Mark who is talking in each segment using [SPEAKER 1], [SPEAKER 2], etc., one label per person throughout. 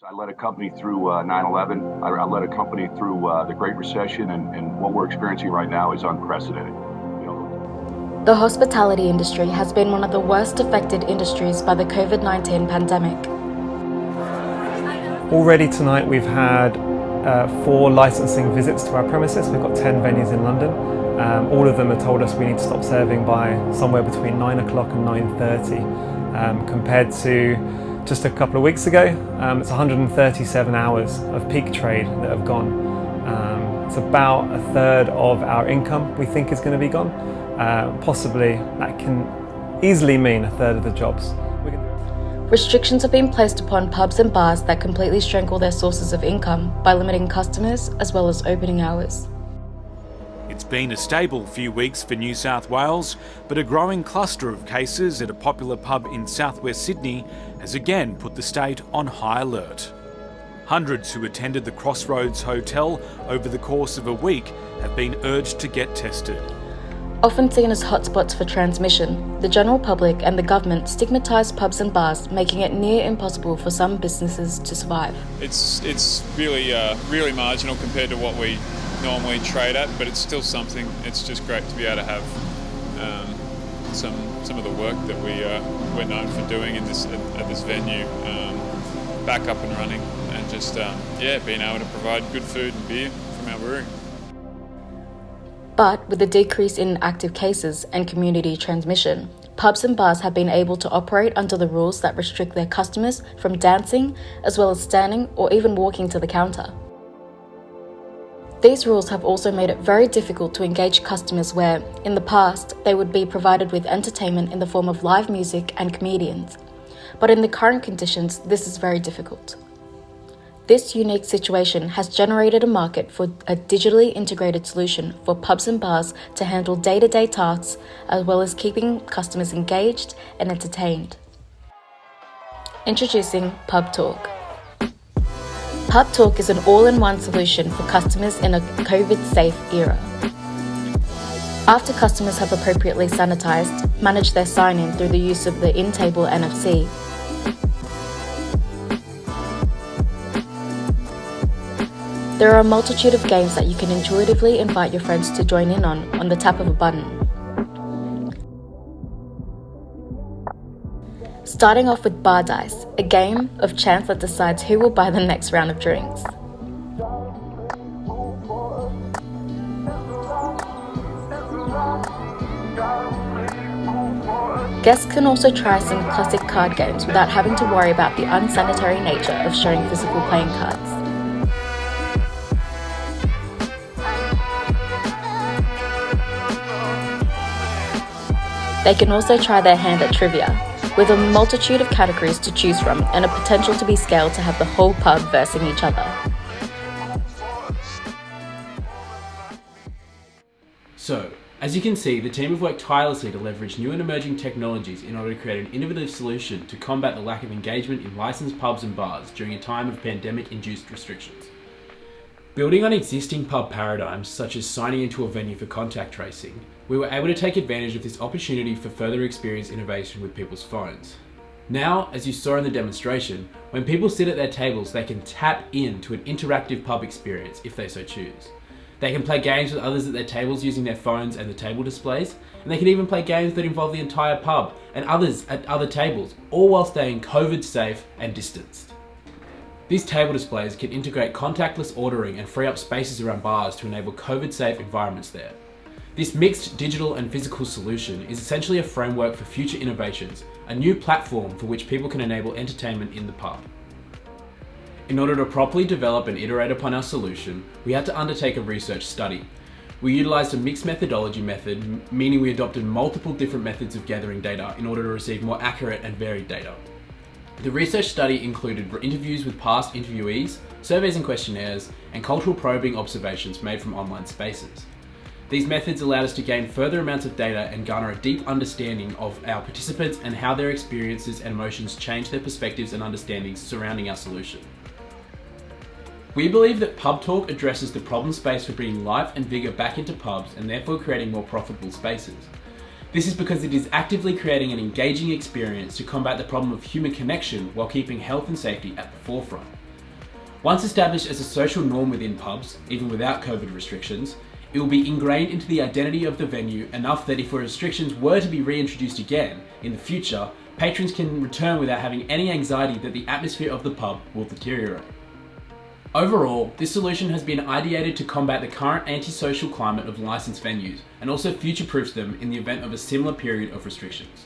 [SPEAKER 1] I led a company through 9/11. I led a company through the Great Recession, and what we're experiencing right now is unprecedented.
[SPEAKER 2] The hospitality industry has been one of the worst affected industries by the COVID-19 pandemic.
[SPEAKER 3] Already tonight we've had 4 licensing visits to our premises. We've got 10 venues in London. All of them have told us we need to stop serving by somewhere between 9 o'clock and 9:30. Compared to just a couple of weeks ago, it's 137 hours of peak trade that have gone. It's about a third of our income we think is going to be gone. Possibly that can easily mean a third of the jobs.
[SPEAKER 2] Restrictions have been placed upon pubs and bars that completely strangle their sources of income by limiting customers as well as opening hours.
[SPEAKER 4] It's been a stable few weeks for New South Wales, but a growing cluster of cases at a popular pub in southwest Sydney has again put the state on high alert. Hundreds who attended the Crossroads Hotel over the course of a week have been urged to get tested.
[SPEAKER 2] Often seen as hotspots for transmission, the general public and the government stigmatise pubs and bars, making it near impossible for some businesses to survive.
[SPEAKER 5] It's really marginal compared to what we normally trade at, but it's still something. It's just great to be able to have some of the work that we're known for doing at this venue back up and running, and just being able to provide good food and beer from our brewery.
[SPEAKER 2] But with the decrease in active cases and community transmission, pubs and bars have been able to operate under the rules that restrict their customers from dancing, as well as standing or even walking to the counter. These rules have also made it very difficult to engage customers where, in the past, they would be provided with entertainment in the form of live music and comedians. But in the current conditions, this is very difficult. This unique situation has generated a market for a digitally integrated solution for pubs and bars to handle day-to-day tasks, as well as keeping customers engaged and entertained. Introducing Pub Talk. Pub Talk is an all-in-one solution for customers in a COVID-safe era. After customers have appropriately sanitised, manage their sign-in through the use of the in-table NFC, there are a multitude of games that you can intuitively invite your friends to join in on the tap of a button. Starting off with Bar Dice, a game of chance that decides who will buy the next round of drinks. Guests can also try some classic card games without having to worry about the unsanitary nature of showing physical playing cards. They can also try their hand at trivia, with a multitude of categories to choose from and a potential to be scaled to have the whole pub versing each other.
[SPEAKER 6] So, as you can see, the team have worked tirelessly to leverage new and emerging technologies in order to create an innovative solution to combat the lack of engagement in licensed pubs and bars during a time of pandemic-induced restrictions. Building on existing pub paradigms, such as signing into a venue for contact tracing, we were able to take advantage of this opportunity for further experience innovation with people's phones. Now, as you saw in the demonstration, when people sit at their tables, they can tap into an interactive pub experience if they so choose. They can play games with others at their tables using their phones and the table displays, and they can even play games that involve the entire pub and others at other tables, all while staying COVID safe and distanced. These table displays can integrate contactless ordering and free up spaces around bars to enable COVID-safe environments there. This mixed digital and physical solution is essentially a framework for future innovations, a new platform for which people can enable entertainment in the pub. In order to properly develop and iterate upon our solution, we had to undertake a research study. We utilised a mixed methodology method, meaning we adopted multiple different methods of gathering data in order to receive more accurate and varied data. The research study included interviews with past interviewees, surveys and questionnaires, and cultural probing observations made from online spaces. These methods allowed us to gain further amounts of data and garner a deep understanding of our participants and how their experiences and emotions change their perspectives and understandings surrounding our solution. We believe that Pub Talk addresses the problem space for bringing life and vigour back into pubs and therefore creating more profitable spaces. This is because it is actively creating an engaging experience to combat the problem of human connection while keeping health and safety at the forefront. Once established as a social norm within pubs, even without COVID restrictions, it will be ingrained into the identity of the venue enough that if restrictions were to be reintroduced again in the future, patrons can return without having any anxiety that the atmosphere of the pub will deteriorate. Overall, this solution has been ideated to combat the current antisocial climate of licensed venues and also future-proofs them in the event of a similar period of restrictions.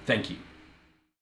[SPEAKER 6] Thank you.